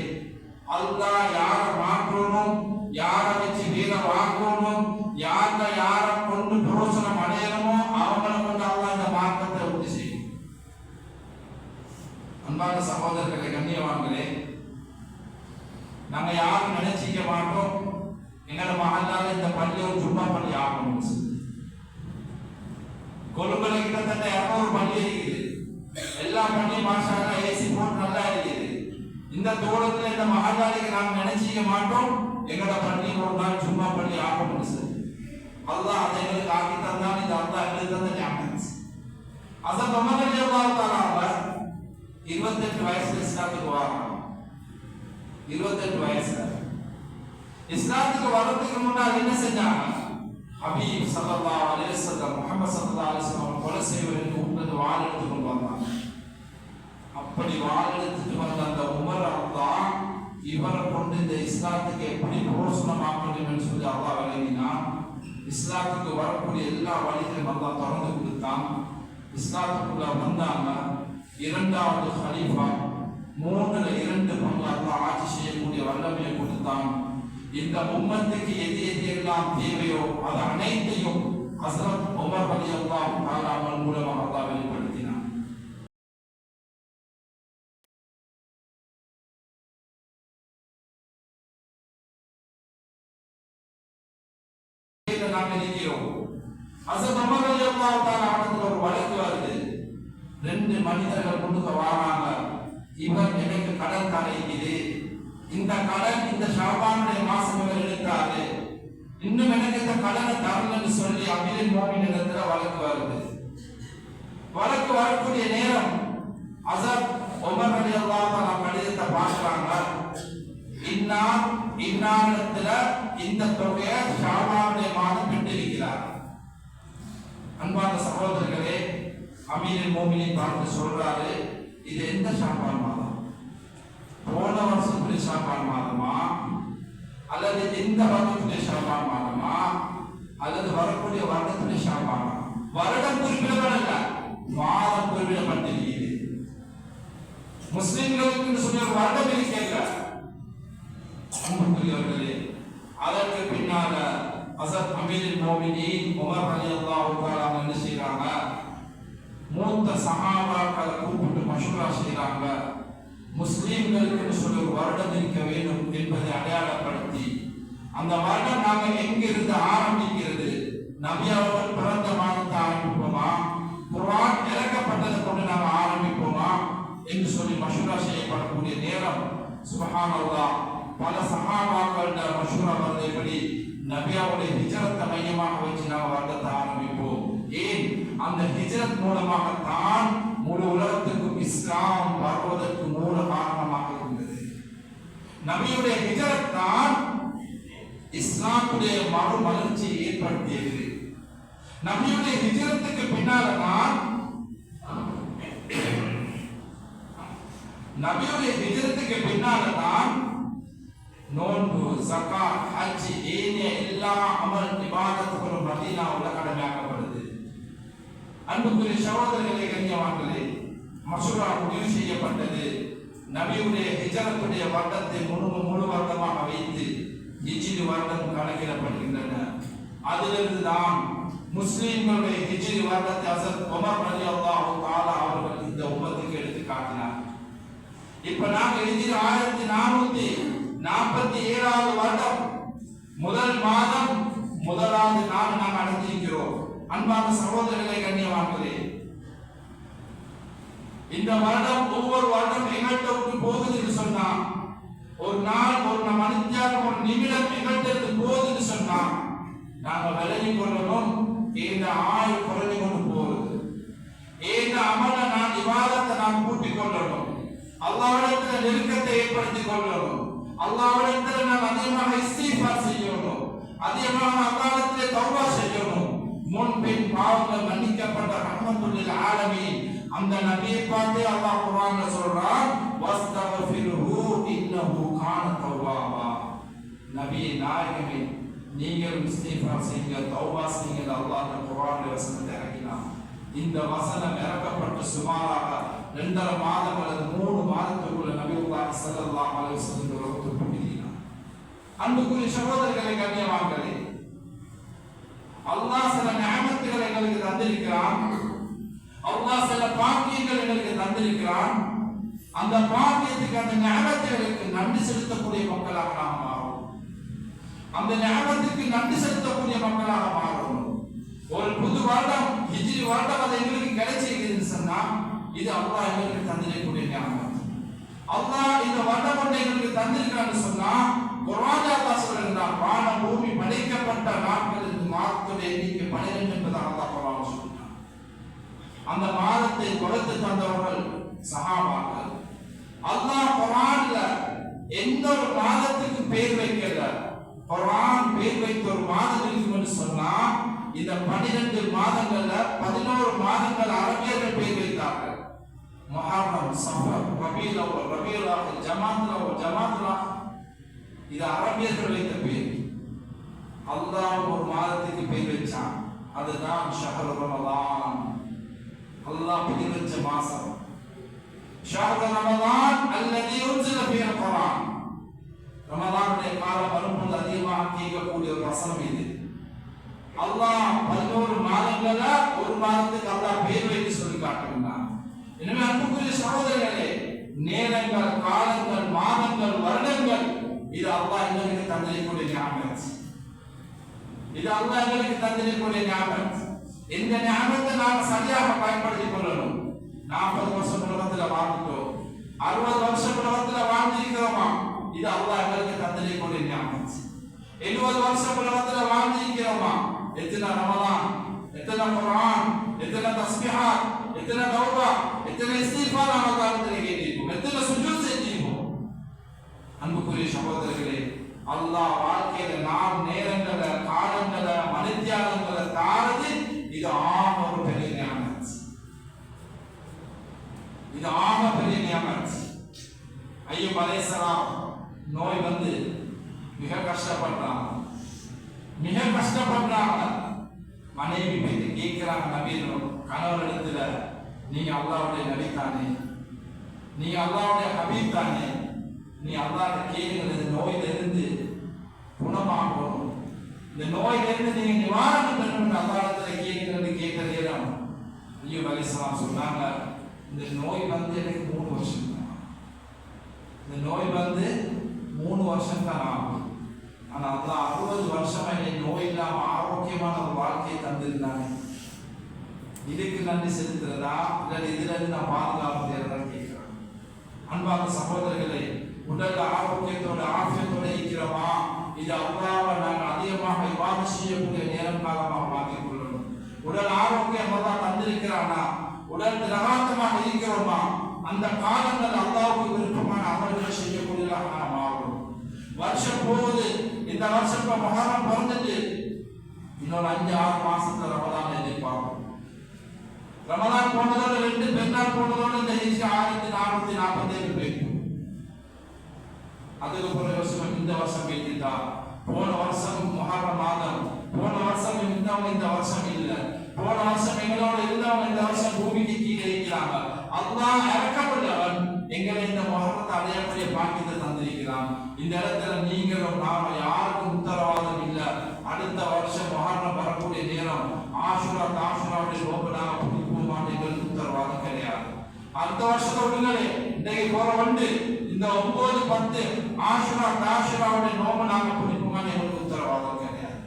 அல்லாஹ் யார மாற்றணும், யார வச்சு வீர வாங்கணும், யார கொண்டு பிரோசனம் அடையணுமோ அவங்களை கொண்டு அல்லாஹ் இந்த மார்க்கத்தை உறுதி செய்யும். அன்பான சகோதரர்களே, கண்ணியவான்களே, நாங்க யாரும் நினைச்சிக்க மாட்டோம் எங்களோட மகளால இந்த பள்ளி ஒரு ஜும்மா பள்ளி ஆகணும். கொழும்புல கிட்டத்தட்ட 200 பள்ளி இருக்குது. எல்லா பள்ளியும் மாஷா அல்லாஹ் ஏசி போட்டு நல்லா இருக்குது. இந்த தூரத்துல இந்த மகளாலைக்கு நாம் நினைச்சிக்க மாட்டோம் எங்களோட பள்ளி ஒரு நாள் ஜும்மா பள்ளி ஆகணும். அல்லாஹ் அதை எங்களுக்கு ஆக்கி தந்தான். இது அல்லாஹ் எங்களுக்கு தந்த ஞாபகம். ஹஸரத் உமர் ரலியல்லாஹு தஆலா 28 வயசுல இஸ்லாத்துக்கு வராங்க. 28 வயசுல இஸ்லாத்துக்கு வரதுக்கு முன்னாடி என்ன செஞ்சாங்க? ஹபீப் ஸல்லல்லாஹு அலைஹி வஸல்லம், முஹம்மது ஸல்லல்லாஹு அலைஹி வஸல்லம் கொலை செய்வதற்கு உட்கார்ந்து வாள் எடுத்து கொண்டு வந்தாங்க. அப்படி வாள் எடுத்துட்டு வந்த அந்த உமர் அல்லாஹ் இவரை கொண்டு இந்த இஸ்லாத்துக்கு எப்படி பிரோசனமாக்கணும் என்று சொல்லி அல்லாஹ் வழங்கினான். இஸ்லாத்துக்கு வரக்கூடிய எல்லா வழிகளையும் அல்லாஹ் திறந்து கொடுத்தான். இஸ்லாத்துக்குள்ள வந்தாங்க. 2வது ஹலீஃபா 3ல் 2 பங்கு அல்லாஹ் ஆட்சி செய்யக்கூடிய வல்லமையை கொடுத்தான். இந்த உம்மத்துக்கு எது எல்லாம் தேவையோ அது அனைத்தையும் ஹஸரத் உமர் ரலியல்லாஹு தஆலா அவர்கள் மூலமாக அல்லாஹ் வெளிப்படுத்தினார். நாம் நினைக்கிறோம் ஹஸரத் உமர் ரலியல்லாஹு தஆலா அவர்கள் ஒரு வழக்கு வருது. 2 மனிதர்கள் முன்னுக்கு வராங்க. இவர் எனக்கு கடன் தரைக்குது, இந்த கடன் இந்த ஷாபானுடைய மாசம் இவர் எடுத்தாரு, இன்னும் எனக்கு இந்த கடனை தரலன்னு சொல்லி அமீருல் மோமினீனிடத்துல வழக்கு வருது. வழக்கு வரக்கூடிய நேரம் ஹஸரத் உமர் ரலியல்லாஹு தஆலா கடிதத்தை பார்க்கறாங்க. இன்னாரிடத்துல இந்த தொகையை ஷாபானுடைய மாதம் பெற்றிருக்கிறார். அன்பான சகோதரர்களே, அமீருல் மோமினீன் பார்த்து சொல்றாரு, இது எந்த ஷாபான் மாதம்? போன வருஷத்துடைய ஷாபான் மாதமா, அல்லது இந்த வருடத்துடைய ஷாபான் மாதமா, அல்லது வரக்கூடிய வருடத்துடைய ஷாபான்? வருடம் குறிப்பிடப்படல, மாதம் குறிப்பிடப்பட்டிருக்கிறது. முஸ்லிம்களுக்கு சொல்லி ஒரு வருடம் இருக்கிற அன்புக்குரியவர்களே, அதற்கு பின்னால ஹஸரத் அமீருல் மோமினீன் உமர் ரலியல்லாஹு தஆலா என்ன செய்றாங்க? மூத்த சஹாபாக்களை கூப்பிட்டு மஷூரா செய்றாங்க. முஸ்லிம்களுக்கு சொல்லி ஒரு வருடம் இருக்க வேண்டும் என்பதை அடையாளப்படுத்தி, அந்த வருடம் நாங்கள் எங்கிருந்து ஆரம்பிக்கிறது? நபி அவர்கள் பிறந்த மாதத்தை ஆரம்பிப்போமா, குர்ஆன் இறக்கப்பட்டதை கொண்டு நாங்கள் ஆரம்பிப்போமா என்று சொல்லி மஷூரா செய்யப்படக்கூடிய நேரம் சுப்ஹானல்லாஹ், பல சஹாபாக்களோட மஷூரா வந்தபடி நபியாவுடைய ஹிஜ்ரத்தை மையமாக வச்சு நாம் வருடத்தை ஆரம்பிப்போம். ஏன்? அந்த ஹிஜ்ரத் மூலமாகத்தான் முழு உலகத்துக்கும் இஸ்லாம் வருவதற்கு மூல காரணமாக இருந்தது. நபியுடைய ஹிஜ்ரத் தான் இஸ்லாமுடைய மறுமலர்ச்சியை ஏற்படுத்தியது. நபியுடைய ஹிஜ்ரத்துக்கு பின்னால தான் நபியுடைய ஹிஜ்ரத்துக்கு பின்னால தான் நோன்பு, ஜகாத், ஹஜ் ஏனைய எல்லா அமல் இபாதத்துகளும் மதீனாவுல கடமையாக்கப்படுது. அன்புக்குரிய சகோதரர்களே, கண்ணியவான்களே, மஷூரா முடிவு செய்யப்பட்டது. நபியுடைய ஹிஜ்ரத்துடைய வருடத்தை முழு வருடமாக வைத்து ஹிஜ்ரி வருடம் கணக்கிடப்படுகின்றன. அதிலிருந்து தான் முஸ்லிம்களுடைய ஹிஜ்ரி வருடத்தை ஹஸரத் உமர் ரலியல்லாஹு தஆலா அவர்கள் இந்த உம்மத்துக்கு எடுத்து காட்டினார். இப்ப நாங்க ஹிஜ்ரி 1447வது வருடம் முதல் மாதம் முதலாவது நாள் நாம் அடைந்திருக்கிறோம். அன்பான சகோதரர்களே, கண்ணியவான்களே, இந்த வருடம் ஒவ்வொரு வருடம் எங்கள்கிட்ட விட்டு போகுதுன்னு சொன்னா, ஒரு நாள், ஒரு மணித்தியாலம், ஒரு நிமிடம் எங்கள்கிட்ட போகுதுன்னு சொன்னா, நாங்கள் விலகி கொள்ளணும். இந்த ஆயுள் குறைஞ்சு கொண்டு போகுது. இந்த அமல நான் இபாதத்தை நான் கூட்டிக் கொள்ளணும். அல்லாஹ்விடத்தில் நெருக்கத்தை ஏற்படுத்திக் கொள்ளணும். அல்லாஹ்விடத்தில் நான் அதிகமாக இஸ்திக்ஃபார் செய்யணும். அதிகமாக அல்லாஹ்விடத்தில் தௌபா செய்யணும். முன்பின் பாவங்கள் மன்னிக்கப்பட்ட ரஹ்மத்துல் ஆலமீன் அந்த நபியை பார்த்து அல்லாஹ் குர்ஆன்ல சொல்றான், வஸ்தக்ஃபிருஹு இன்னஹு கான தவ்வாபா. நபியே நாயகமே, நீங்கள் இஸ்திக்ஃபார் செய்யுங்க, தௌபா செய்யுங்க. அல்லாஹ் குர்ஆன்ல வசனத்தை இறக்கினான். இந்த வசனம் இறக்கப்பட்ட சுமாராக 2.5 மாதம் அல்லது 3 மாதத்துக்குள்ள நபியுல்லாஹி ஸல்லல்லாஹு அலைஹி வஸல்லம் உலகத்துக்கு போகிறார். அன்புக்குரிய சகோதரர்களே, கண்ணியவான்களே, அல்லாஹ் சில நியமத்துகளை எங்களுக்கு தந்திருக்கிறான். அல்லாஹ் சில பாக்கியங்கள் எங்களுக்கு தந்திருக்கிறான். அந்த பாக்கியத்துக்கு, அந்த நியமத்துகளுக்கு நன்றி செலுத்தக்கூடிய மக்களாக நாம் மாறும். அந்த நியமத்துக்கு நன்றி செலுத்தக்கூடிய மக்களாக மாறும். ஒரு புது வருடம், ஹிஜ்ரி வருடம் அது எங்களுக்கு கிடைச்சிருக்குதுன்னு சொன்னா, இது அல்லாஹ் எங்களுக்கு தந்திருக்கக்கூடிய நியமத். அல்லாஹ் இந்த வருடம் ஒன்றை எங்களுக்கு தந்திருக்கான்னு சொன்னா, குர்ஆன்ல அல்லாஹ் சொல்றான், வான பூமி படைக்கப்பட்ட நாட்களில் மாதத்துடைய எண்ணிக்கை 12 என்பதை அல்லாஹ் குர்ஆன்ல சொல்றான். அந்த மாதத்தை கொடுத்து தந்தவர்கள் சஹாபாக்கள். அல்லாஹ் குர்ஆன்ல எந்த ஒரு மாதத்துக்கு பேர் வைக்கல. குர்ஆன் பேர் வைத்த ஒரு மாதம் இருக்குன்னு சொன்னா, இந்த 12 மாதங்கள்ல 11 மாதங்கள் அரபியர்கள் பேர் வைத்தார்கள். முஹர்ரம், சஃபர், ரபீஉல் அவ்வல், ரபீஉல் ஆகிர், ஜமாதுல் அவ்வல், ஜமாதுல் ஆகிர், இது அரபியர்கள் வைத்த பேர். அல்லாஹ் ஒரு மாதத்துக்கு பேர் வச்சான், அதுதான் ஷஹ்ரு ரமலான். அல்லாஹ் பேர் வச்ச மாசம் ஷஹ்ரு ரமலான் அல்லதி உன்சில ஃபீஹில் குர்ஆன். ரமலானுடைய காலம் வரும்போது அதிகமாக கேட்கக்கூடிய ஒரு வசனம் இது. அல்லாஹ் 11 மாதங்கள்ல ஒரு மாதத்துக்கு அல்லாஹ் பேர் வைத்து சொல்லி காட்டுகிறான். எனவே அன்புக்குரிய சகோதரர்களே, நேரங்கள், காலங்கள், மாதங்கள், வருடங்கள், இது அல்லாஹ் எங்களுக்கு தந்திருக்கக்கூடிய நியமத். இது அல்லாஹ் எங்களுக்கு தந்திருக்கக்கூடிய நியமத். இந்த நியமத்தை நாம் சரியாக பயன்படுத்திக் கொள்ளணும். 40 வருஷம் உலகத்தில் வாழ்ந்துட்டோம், 60 வருஷம் உலகத்தில் வாழ்ந்திருக்கிறோமா, இது அல்லாஹ் எங்களுக்கு தந்திருக்கக்கூடிய நியமத். 70 வருஷம் உலகத்தில் வாழ்ந்திருக்கிறோமா, எத்தனை ரமலான், எத்தனை குர்ஆன், எத்தனை தஸ்பீஹாத், எத்தனை தௌபா, எத்தனை இஸ்திக்ஃபார் நாம் காலத்தில் எத்தனை சுஜூத் செஞ்சிருக்கோம். அன்புக்குரிய சகோதரர்களே, அல்லாஹ் வாழ்க்கையில நாம் நேரங்களை, காலங்களை, மனித்தியாலங்களை தாரது இது இது ஆக பெரிய நியமத். ஐயூப் அலைஹிஸ்ஸலாம் நோய் வந்து மிக கஷ்டப்படுறாங்க. மனைவி போயிட்டு கேட்கிறாங்க நபியிடம், கணவரிடத்துல நீங்க அல்லாஹ்வுடைய நபி தானே, நீங்க அல்லாஹ்வுடைய ஹபீப் தானே, நீ அல்லாஹ்ட்ட கேளுங்க, இந்த நோயிலிருந்து குணமாகணும், இந்த நோயிலிருந்து நீங்க நிவாரணம் பெறணும், அல்லாஹ்விடத்துல கேளுங்கன்னு கேட்ட நேரம் ஐயூப் அலைஹிஸ்ஸலாம் சொன்னாங்க, இந்த நோய் வந்து எனக்கு 3 வருஷம் தான், இந்த நோய் வந்து 3 வருஷம் தான் ஆகும். ஆனா அல்லாஹ் 60 வருஷமா என்னை நோய் இல்லாம ஆரோக்கியமான ஒரு வாழ்க்கையை தந்திருந்தாங்க. இதுக்கு நன்றி செலுத்துறதா இல்லை இதுல இருந்து நான் பாதுகாப்பு தேர்தல் கேட்கிறேன். அன்பான சகோதரர்களே, உடல் ஆரோக்கியத்தோட ஆரோக்கியத்தோட இருக்கிறோமா? இது அல்லாஹ்வை நாங்கள் அதிகமாக இபாதத் செய்யக்கூடிய நேரம் காலமாக மாற்றிக் கொள்ளணும். உடல் ஆரோக்கியம் தான் தந்திருக்கிறானா, உடல் திரகாத்தமாக இருக்கிறோமா, அந்த காலங்கள் அல்லாஹ்வுக்கு விருப்பமான அமல்களை செய்யக்கூடியதாக நாம் ஆகணும். வருஷம் போகுது, இந்த வருஷம் இப்ப முஹர்ரம் பிறந்துட்டு இன்னொரு 5-6 மாசத்துல ரமலான் எதிர்பார்ப்போம். ரமலான் போனதோட 2 பெருநாள் போனதோட இந்த ஹிஜ்ரி 1447 போயிடும். அதுக்கு ஒரு வருஷம் இந்த வருஷம் போயிட்டா, போன வருஷம் முஹர்ரம் மாதம், போன வருஷம் இருந்தவங்க இந்த வருஷம் இல்ல, போன வருஷம் எங்களோட இருந்தவங்க இந்த வருஷம் பூமிக்கு கீழே இருக்கிறாங்க. அல்லாஹ் இறக்கப்பட்டவன் எங்களை இந்த முஹர்ரத்தை அடையக்கூடிய பாக்கியத்தை தந்திருக்கிறான். இந்த இடத்துல நீங்களும் நாம யாருக்கும் உத்தரவாதம் இல்ல. அடுத்த வருஷம் முஹர்ரம் வரக்கூடிய நேரம் ஆஷுரா தாஷுராவுடைய நோம்பு நாம பிடிப்போமான்னு எங்களுக்கு உத்தரவாதம் கிடையாது. அடுத்த வருஷத்தை விடுங்களே, இன்றைக்கு போற வந்து இந்த 9, 10 ஆஷுரா தாஷுராவுடைய நோம்பு நாம பிடிப்போமான்னு எங்களுக்கு உத்தரவாதம் கிடையாது.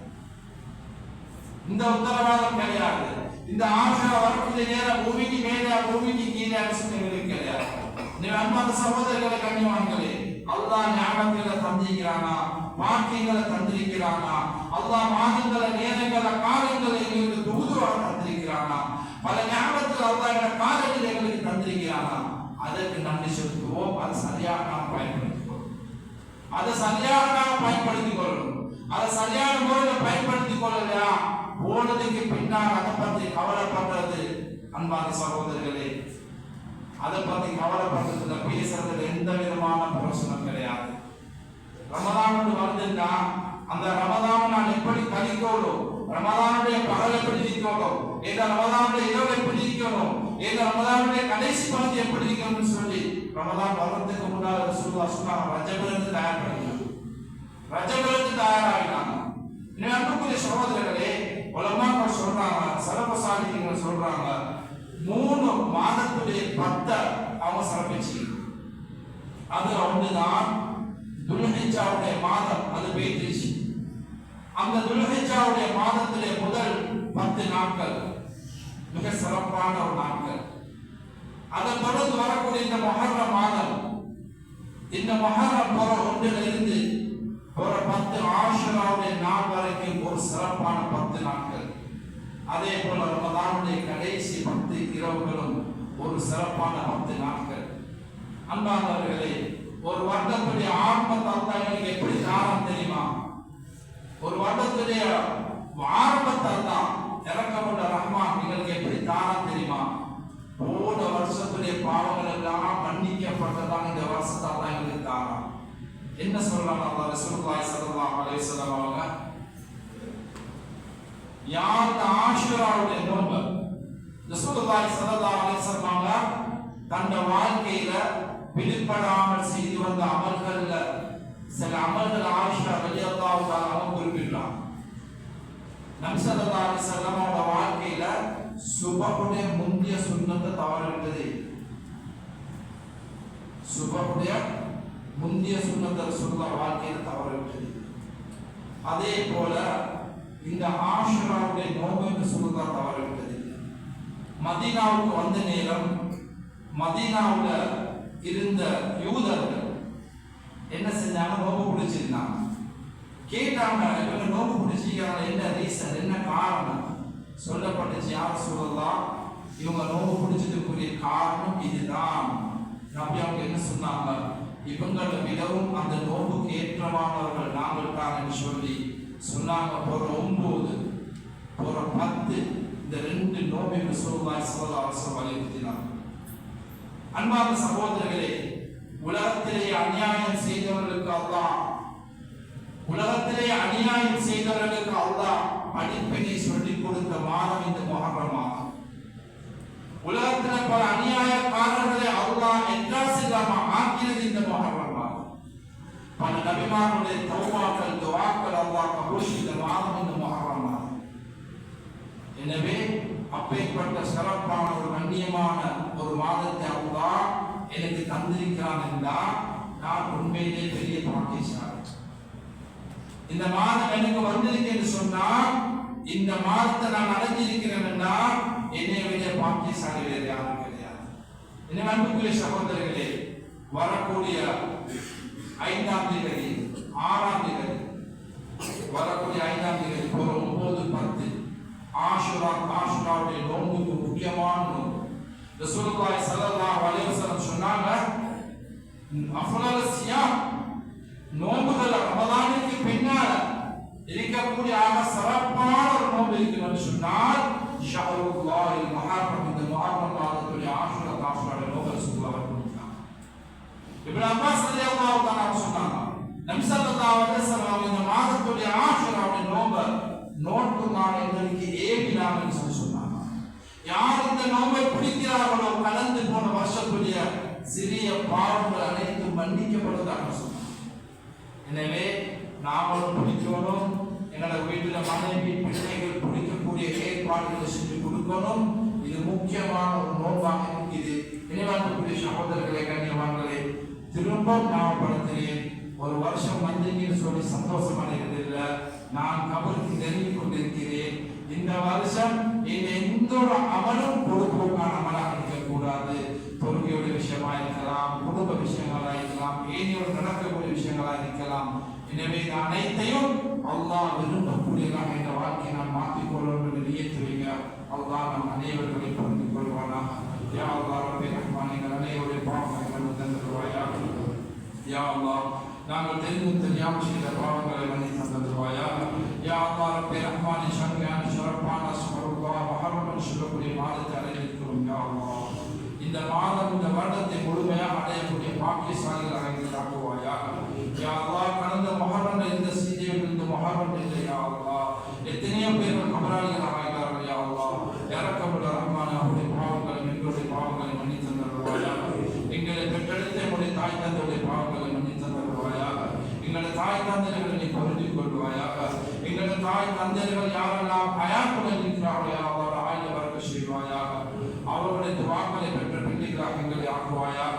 இந்த உத்தரவாதம் கிடையாது. இந்த ஆஷுரா வரக்கூடிய நேரம் பூமிக்கு மேலே பூமிக்கு கீழே எங்களுக்கு கிடையாது. அன்பான சகோதரர்களை, கண்ணியவான்களே, அல்லாஹ் ஞானங்களை தந்திருக்கிறானா, வாக்கியங்களை தந்திருக்கிறானா, அல்லாஹ் மாதங்களை நேரங்களை காலங்களை எங்களுக்கு தொகுதுவாக தந்திருக்கிறானா, பல ஞாபகத்தில் அல்லாஹ் என்ற காலத்தில் எங்களுக்கு தந்திருக்கிறானா, அதற்கு நன்றி செலுத்துவோம். அதை சரியாக நாம் பயன்படுத்திக் கொள்ளணும். அதை சரியான முறையில் பயன்படுத்திக் கொள்ளலையா, போனதுக்கு பின்னால் அதை பற்றி கவலைப்படுறது, அன்பான சகோதரர்களே, அதை பத்தி கவலைப்படுறதுல பேசுறதுல எந்த விதமான பிரயோசனம் கிடையாது. ரமதான் வருதுன்னா அந்த ரமதான் நான் எப்படி கழிக்கணும், ரமதானுடைய பகல் எப்படி இருக்கணும், இந்த ரமதானுடைய இரவு எப்படி இருக்கணும், இந்த ரமதானுடைய கடைசி பகுதி எப்படி இருக்கணும்னு சொல்லி ரமதான் வர்றதுக்கு முன்னால் ரசூலுல்லாஹ் சொன்னாங்க, ரஜபிலிருந்து தயாராகினாங்க. அன்புக்குரிய சகோதரர்களே, உலமாக்கள் சொல்றாங்க, சலஃபு சாலிஹீன்கள் சொல்றாங்க, 3 மாதத்துடைய 10 அவங்க சிறப்பிச்சு. அது ஒன்றுதான் துல்ஹிஜ்ஜாவுடைய மாதம். அது போயிடுச்சு. அந்த துல்ஹிஜ்ஜாவுடைய மாதத்திலே முதல் 10 நாட்கள் மிக சிறப்பான ஒரு நாட்கள். அதை தொடர்ந்து வரக்கூடிய இந்த முஹர்ரம் மாதம், இந்த முஹர்ரம் போற 1லிருந்து போற 10 ஆஷுராவுடைய நாள் வரைக்கும் ஒரு சிறப்பான 10 நாட்கள். அதே போல ரமதானுடைய கடைசி 10 இரவுகளும் ஒரு சிறப்பான 10 நாட்கள். அன்பானவர்களே, ஒரு வருடத்துடைய ஆரம்பத்தை அல்லாஹ் எப்படி தாரம் தெரியுமா? ஒரு வருடத்துடைய ஆரம்பத்தை தான் இறக்கமுள்ள ரஹ்மான் எங்களுக்கு எப்படி தாரம் தெரியுமா? போன வருஷத்துடைய பாவங்கள் எல்லாம் மன்னிக்கப்பட்டதான் இந்த வருஷத்தை அல்லாஹ் எங்களுக்கு தாரம். என்ன சொல்றாங்க அல்லாஹ் ரசூலுல்லாஹி ஸல்லல்லாஹு அலைஹி வஸல்லம் அவங்க, யார் ஆஷுராவுடைய நோன்பு ரசூலுல்லாஹி ஸல்லல்லாஹு அலைஹி வஸல்லம் தன் வாழ்க்கையில பிடிபடாமல் செய்து வந்த அமல்கள்ல சில அமல்கள் ஆயிஷா ரலியல்லாஹு தஆலா குறிப்பிட்டார். நபி ஸல்லல்லாஹு அலைஹி வஸல்லம் வாழ்க்கையில சுபஹுடைய முந்திய சுன்னத்தை தவறவிட்டது. சுபஹுடைய முந்திய சுன்னத்தை ரசூலுல்லாஹ் வாழ்க்கையில தவறவிட்டது. அதே போல இந்த ஆஷுராவுடைய நோன்பு என்று சொல்லுதா தவறவிட்டது. மதீனாவுக்கு வந்த நேரம் மதீனாவுல இருந்த யூதர்கள் என்ன செஞ்சாங்க, நோன்பு பிடிச்சிருந்தாங்க. கேட்டாங்க, இவங்க நோன்பு பிடிச்சிருக்காங்க, என்ன ரீசன், என்ன காரணம் சொல்லப்பட்டுச்சு. யார் சொல்லலாம், இவங்க நோன்பு பிடிச்சதுக்குரிய காரணம் இதுதான். நபி அவங்க என்ன சொன்னாங்க, இவங்களை விடவும் அந்த நோன்புக்கு ஏற்றமானவர்கள் நாங்கள் தான் என்று சொல்லி சொன்னாங்க. போற 9 போற 10 இந்த 2 நோன்பை ரசூலுல்லாஹி ஸல்லல்லாஹு அலைஹி வஸல்லம் வலியுறுத்தினாங்க. அன்பார்ந்த சகோதரர்களே, உலகத்திலே அநியாயம் செய்தவர்களுக்கு அல்லாஹ் படிப்பினை சொல்லிக் கொடுத்த மாதம் இந்த முஹர்ரம் மாதம். உலகத்தில் பல அநியாயக்காரர்களை அல்லாஹ் என்ட்ராஸ் இல்லாம ஆக்கினது இந்த முஹர்ரம் மாதம். பல நபிமார்களுடைய தௌபாக்கள் துஆக்கள் அல்லாஹ் கபூல் செய்த மாதம் இந்த முஹர்ரம் மாதம். எனவே அப்பேற்பட்ட சிறப்பான ஒரு கண்ணியமான ஒரு மாதத்தை அல்லாஹ் எனக்கு தந்திருக்கிறான் என்றால் நான் உண்மையிலே பெரிய பாக்கியசாலி. இந்த மாதம் எனக்கு வந்திருக்கு என்று சொன்னால், இந்த மாதத்தை நான் அடைஞ்சிருக்கிறேன் என்றால் என்னை விட பாக்கியசாலி வேறு யாரும் கிடையாது. என்ன அன்புக்குரிய சகோதரர்களே, வரக்கூடிய 5ஆம் தேதி 6ஆம் தேதி வரக்கூடிய 5ஆம் தேதி 9, 10 ஆஷுராவுடைய நோன்புக்கு முக்கியமான நோன்பு. ரசூலுல்லாஹி ஸல்லல்லாஹு அலைஹி வஸல்லம் சொன்னாங்க, அஃலல் சியாம் நோன்புகள் ரமதானுக்கு பின்னால் இருக்கக்கூடிய சிறப்பான ஒரு நோன்பு இருக்குன்னு சொன்னால் ஷஹ்ருல்லாஹில் முஹர்ரம், இந்த முஹர்ரம் மாதத்துடைய ஆஷுராவுடைய நோன்பு ரசூலுல்லாஹ் கொடுத்தாங்க. இப்னு அப்பாஸ் ரலியல்லாஹு தஆலா சொன்னாங்க, நபி ஸல்லல்லாஹு அலைஹி வஸல்லம் இந்த மாதத்துடைய ஆஷுராவுடைய நோன்பு நோன்பு நாள் எங்களுக்கு ஏவினாங்கன்னு சொன்னாங்க. யார் இந்த நோன்பை பிடிக்கிறார்களோ கடந்து போன வருஷத்துடைய சிறிய பாவங்கள் அனைத்தும் மன்னிக்கப்படுவதாக சொன்னாங்க. எனவே நாமளும் பிடிக்கணும், எங்களோட வீட்டில் மனைவி பிள்ளைகள் பிடிக்கக்கூடிய ஏற்பாடுகளை செஞ்சு கொடுக்கணும். இது முக்கியமான ஒரு நோன்பாக இருக்குது. இணைவாக்கக்கூடிய சகோதரர்களை கண்ணியவான்களே, திரும்ப ஞாபகப்படுத்துகிறேன், ஒரு வருஷம் வந்தீங்கன்னு சொல்லி சந்தோஷம் அடைகிறதில்லை. நான் கபருக்கு நெருங்கிக் கொண்டிருக்கிறேன். இந்த வருஷம் எந்த ஒரு அமலும் பொறுப்போக்கான அமலாக இருக்கக்கூடாது. தொழுகையுடைய விஷயமா இருக்கலாம், குடும்ப விஷயங்களா இருக்கலாம், ஏனையோடு நடக்கக்கூடிய விஷயங்களா இருக்கலாம். எனவே அனைத்தையும் அல்லாஹ் விரும்பக்கூடியதாக இந்த வாழ்க்கையை நாம் மாற்றிக்கொள்வோம் என்று நியத்து வைங்க. அல்லாஹ் நம் அனைவர்களை புரிந்து கொள்வானா. யா அல்லாஹ் ரப்பே ரஹ்மான், எங்கள் அனைவருடைய பாவங்களை தந்துடுவாயாக. யா அல்லாஹ், நாங்கள் தெரிந்தும் தெரியாமல் செய்த பாவங்களை மன்னித்து தந்துடுவாயாக. யா அல்லாஹ் ரப்பே ரஹ்மான், சங்கையான சிறப்பான சுபஹானல்லாஹ் முஹர்ரம் சொல்லக்கூடிய மாதத்தை அடைந்திருக்கிறோம். யா அல்லாஹ், இந்த மாதம் இந்த வருடத்தை முழுமையாக அடையக்கூடிய பாக்கியசாலிகளாக எங்களை ஆக்குவாயாக. யா அல்லாஹ், கடந்த முஹர்ரம்ல இந்த செய்தியில் இந்த முஹர்ரம் இல்லை. யா அல்லாஹ், எத்தனையோ பேர்கள் கபராளிகளாக ஆகிறார்கள். யா அல்லாஹ், இரக்கமுள்ள ரஹ்மான், அவருடைய பாவங்களை எங்களுடைய பாவங்களை மன்னித்து தந்துடுவாயாக. எங்களை பெற்றெடுத்த நம்முடைய தாய் தந்தையுடைய பாவங்களை மன்னித்து தந்துடுவாயாக. எங்களுடைய தாய் தந்தைகளை நீ பொருந்திக் கொள்வாயாக. எங்களுடைய தாய் தந்தைகள் யாரெல்லாம் ஹயாத்துடன் இருக்கிறார்களோ யா அல்லாஹ், ஆயுள வரக்க செய்வாயாக. அவர்களுடைய துஆக்களை பெற்ற பிள்ளைகளாக எங்களை ஆக்குவாயாக.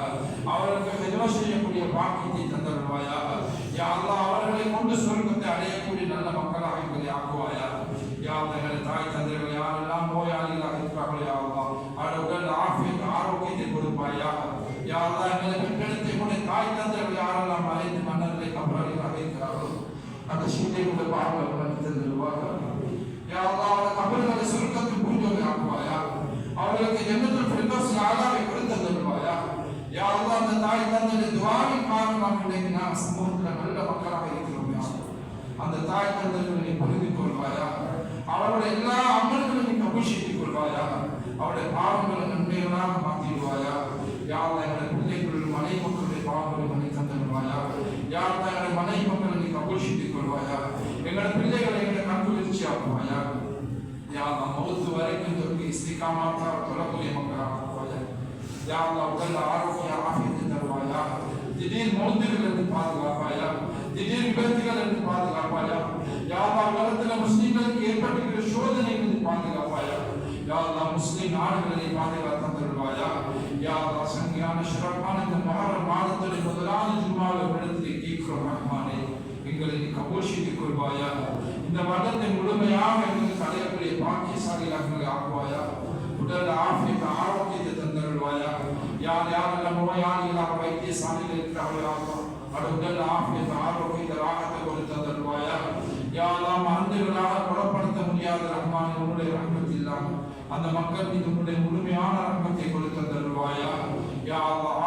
அவர்களுக்கு ஹிதமத் செய்யக்கூடிய பாக்கியத்தை தந்தருள்வாயாக. யா அல்லாஹ், அவர்களை கொண்டு சொர்க்கத்தை அடையக்கூடிய நல்ல மக்களாக எங்களை ஆக்குவாயாக. யா அல்லாஹ், எங்களுடைய தாய் தந்தைகள் யாரெல்லாம் நோயாளிகளாக இருக்கிறார்களோ யா அல்லாஹ், அவர்கள் ஆரோக்கியத்தை கொடுப்பாயாக. யா அல்லாஹ், எங்களை பெற்றெடுத்த உடைய தாய் தந்தைகள் யாரெல்லாம் மறைந்து மன்னர்களை கபராளிகளாக இருக்கிறார்களோ அந்த சீதையுடைய பாவங்களை மன்னித்து தருவாயாக. யா அல்லாஹ், அவருடைய கபர்களை சொர்க்கத்தில் பூஜை ஆக்குவாயாக. அவர்களுக்கு ஜன்னத்துல் ஃபிர்தௌஸ் ஆலாவை கொடுத்து தருவாயாக. யா அல்லாஹ், அந்த தாய் தந்தையுடைய துஆவின் காரணமாக இன்றைக்கு நாம் சமூகத்தில் நல்ல மக்களாக இருக்கிறோம். யா அல்லாஹ், அந்த தாய் தந்தைகளை நீ புரிந்து கொள்வாயாக. அவருடைய எல்லா அமல்களையும் நீ கபூல் செய்து கொள்வாயாக. அவருடைய பாவங்களை நன்மைகளாக மாற்றிடுவாயாக. யா அல்லாஹ், எங்களுடைய பிள்ளைகள் மனை மக்களுடைய பாவங்களை மன்னித்து தருவாயாக. யா அல்லாஹ், எங்களுடைய மனை மக்களை நீ கபூல் செய்து கொள்வாயாக. எங்களுடைய பிள்ளைகளை எங்களுடைய கண்குளிர்ச்சி ஆக்குவாயாக. யா அல்லாஹ், மௌத்து வரைக்கும் தொழுகை இஸ்திகாமத்தாக தொழக்கூடிய மக்களாக ஆக்குவாயாக. யா அல்லாஹ், உடல் ஆரோக்கிய ஆஃபியத்தை தருவாயாக. திடீர் மௌத்துகள் என்று பாதுகாப்பாயாக. திடீர் விபத்துகள் என்று பாதுகாப்பாயாக. யா அல்லாஹ், உலகத்தில் முஸ்லிம்களுக்கு ஏற்பட்டிருக்கிற சோதனைகள் பாதுகாப்பாயாக. யா அல்லாஹ், முஸ்லிம் நாடுகளை பாதுகாத்து தருவாயாக. யா அல்லாஹ், சங்கையான சிறப்பான இந்த முஹர்ரம் மாதத்துடைய முதலாவது ஜும்மாவில் இடத்திலே கேட்கிறோம் ரஹ்மானே, எங்களை நீ கபூல் செய்து கொள்வாயாக. இந்த வருடத்தை முழுமையாக எங்களுக்கு அடையக்கூடிய பாக்கியசாலிகளாக எங்களை ஆக்குவாயாக. உடல் ஆஃபியத்தை ஆரோக்கியத்தை தந்தருள்வாயாக. யார் யாரெல்லாம் நோயாளிகளாக வைத்தியசாலையில் இருக்கிறார்களோ அது உடல் ஆஃபியத்தை ஆரோக்கியத்தை ராகத்தை கொடுத்து தந்தருள்வாயாக. யா அல்லாஹ், மருந்துகளாக குணப்படுத்த முடியாத ரஹ்மான், உன்னுடைய ரஹ்மத் இல்லாமல் அந்த மக்கள் மீது உன்னுடைய முழுமையான ரஹ்மத்தை கொடுத்து தருவாயாக. யா அல்லாஹ்,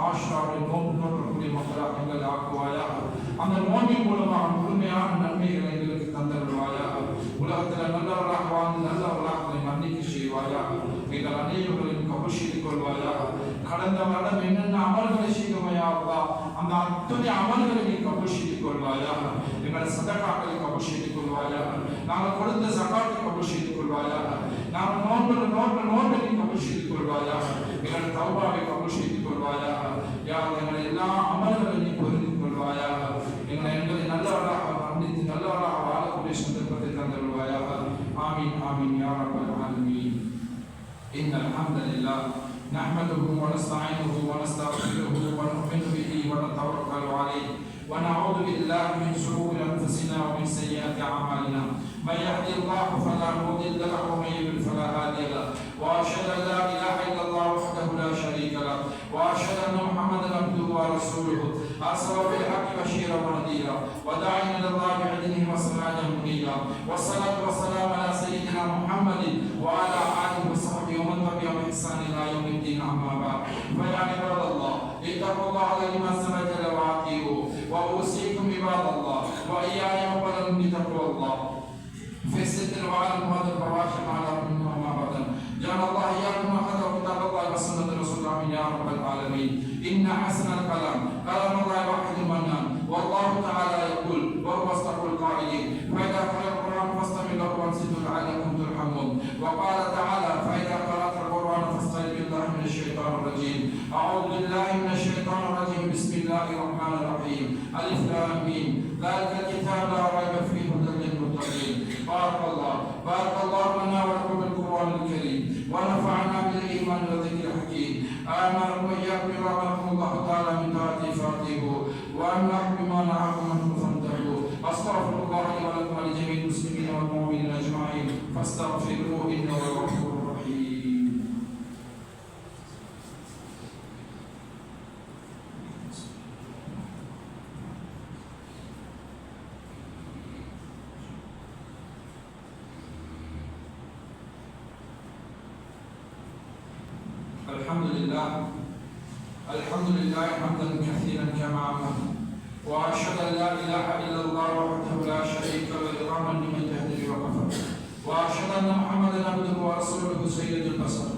ஆஷுராவுடைய நோன்பு நோக்கக்கூடிய மக்களாக எங்களை ஆக்குவாயாக. அந்த நோன்பின் மூலமாக முழுமையான நன்மைகளை எங்களுக்கு தந்தருள்வாயாக. உலகத்தில் நல்லவர்களாக வாழ்ந்து நல்லவர்களாக மன்னிக்க செய்வாயாக. எங்கள் அனைவர்களையும் கபூல் செய்து கொள்வாயாக. கடந்த வருடம் என்னென்ன அமல்களை செய்தோம் யா அல்லாஹ் அந்த அத்தனை அமல்களை நீ கபூல் செய்து கொள்வாயாக. எங்கள் சதகாக்களை கபூல் செய்து கொள்வாயாக. நாங்கள் கொடுத்த ஜகாத்தை கபூல் செய்து கொள்வாயாக. நாங்கள் நோன்பை நீ கபூல் செய்து கொள்வாயாக. எங்கள் தௌபாவை கபூல் செய்து கொள்வாயாக. யா அல்லாஹ் எங்கள் எல்லா அமல்களை நீ பொருந்தி கொள்வாயாக. எங்களை நல்லவராக மன்னித்து நல்லவராக வாழக்கூடிய சந்தர்ப்பத்தை தந்தருள்வாயாக. ஆமீன் ஆமீன் யா ரப்பல் ஆலமீன். இன்னல் ஹம்தலில்லாஹ் نحمده ونستعينه ونستغفره ونؤمن به ونتوكل عليه ونعوذ بالله من شرور انفسنا ومن سيئات اعمالنا من يهده الله فلا مضل له ومن يضلل فلا هادي له واشهد ان لا اله الا الله وحده لا شريك له واشهد ان محمدا عبده ورسوله ارسله بالحق بشيرا ونذيرا وداعيا الى الله باذنه وسراجا منيرا والصلاه والسلام على سيدنا محمد وعلى اله وصحبه ومن تبعهم باحسان الى يوم الدين. اما بعد فيا عباد الله اتقوا الله الذي عز وجل واطيعوه واوصيكم عباد الله واياي اولا بتقوى الله في الستر وعلى هذا الفواحش على منهما ابدا. جعل الله اياكم اخذ كتاب الله وسنه رسول الله يا رب العالمين. ان احسن الكلام كلام الله واحد المنان والله تعالى يقول وهو اصدق القائلين فاذا قرأ القران فاستمعوا له وانصتوا لعلكم ترحمون. وقال تعالى فاذا قرأت القران فاستعذ بالله من الشيطان الرجيم. اعوذ بالله من الشيطان الرجيم. بسم الله الرحمن الرحيم. الف لام ميم ذلك الكتاب لا ريب فيه هدى للمتقين. بارك الله لنا ولكم بالقران الكريم ونفعنا بالايمان والذكر الحكيم. امر واياكم رحمكم الله تعالى من طاعته فاتقوه وامركم بما نهاكم عنه فانتهوا. استغفر الله لي ولكم ولجميع المسلمين والمؤمنين اجمعين فاستغفروه انه هو الغفور الرحيم. الحمد لله حمدا كثيرا كما امر واشهد ان لا اله الا الله وحده لا شريك له اكراما لمن جهد وكفر واشهد ان محمدا عبده ورسوله سيد البشر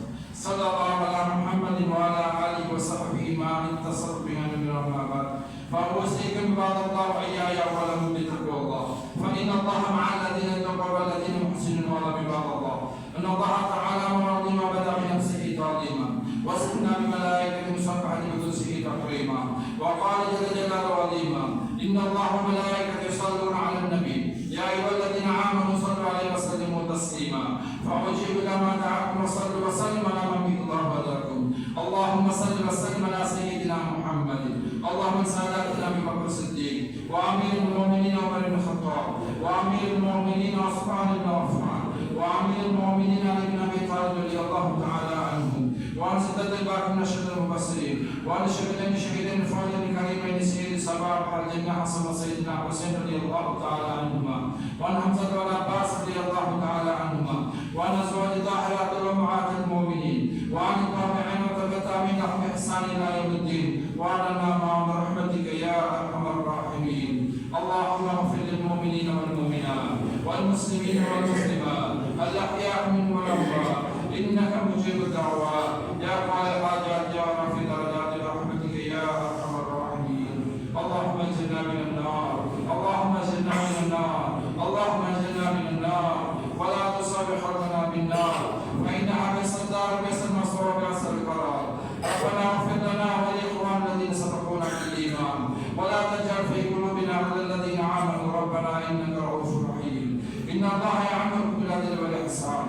صلى الله على محمد وعلى اله وصحبه ما اتصل بها من اما بعد فاوصيكم عباد الله واياي اولا بتقوى الله فان الله مع الذين اتقوا والذين يحسنون ولا عباد الله ان الله تعالى مرضي وبدا بنفسه تعظيما وسكنا بملائكته مسبحه بقدسه تكريما وقال جل جلاله عظيما ان الله وملائكته يصلون على النبي يا ايها الذين امنوا صلوا عليه وسلموا تسليما فاجيب لما دعاكم وصلوا وسلموا على من به الله هداكم. اللهم صل وسلم على سيدنا محمد. اللهم سادتنا ابي بكر الصديق وامير المؤمنين عمر بن الخطاب وامير المؤمنين عثمان بن عفان وامير المؤمنين علي بن ابي طالب رضي الله تعالى عنهم وعن سدد الباقي من اشهد المبصرين وعن الشهيدين الشهيدين الفاضلين الكريمين سيد صباح الجنه حسن وسيدنا حسين رضي الله تعالى عنهما وعن حمزه والعباس رضي الله تعالى عنهما وعن ازواج طاهرات وامهات المؤمنين وعن الطابعين والتابعين لهم باحسان الى يوم الدين وعلنا معهم برحمتك يا ارحم الراحمين. اللهم اغفر للمؤمنين والمؤمنات والمسلمين والمسلمات الاحياء منهم والاموات انك مجيب الدعوات يا قائل الحاجات يا رافع درجات برحمتك يا ارحم الراحمين. اللهم اجرنا من النار اللهم اجرنا من النار اللهم اجرنا من النار ولا تصب حرمنا بالنار فانها بئس الدار بئس المصير وبئس القرار. ربنا اغفر لنا ولاخواننا الذين سبقونا بالايمان ولا تجعل في قلوبنا غلا الذين امنوا ربنا انك رؤوف رحيم. ان الله يامر بالعدل والاحسان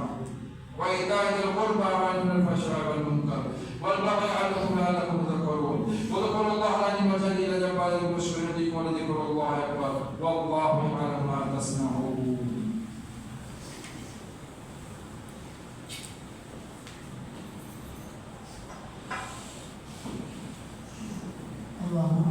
وايتاء ذي القربى وينهى عن الفحشاء والمنكر والبغي يعظكم لعلكم تذكرون. اذكروا الله العظيم الجليل جلاله واشكروه ولذكر الله اكبر والله يعلم ما تصنعون. اللهم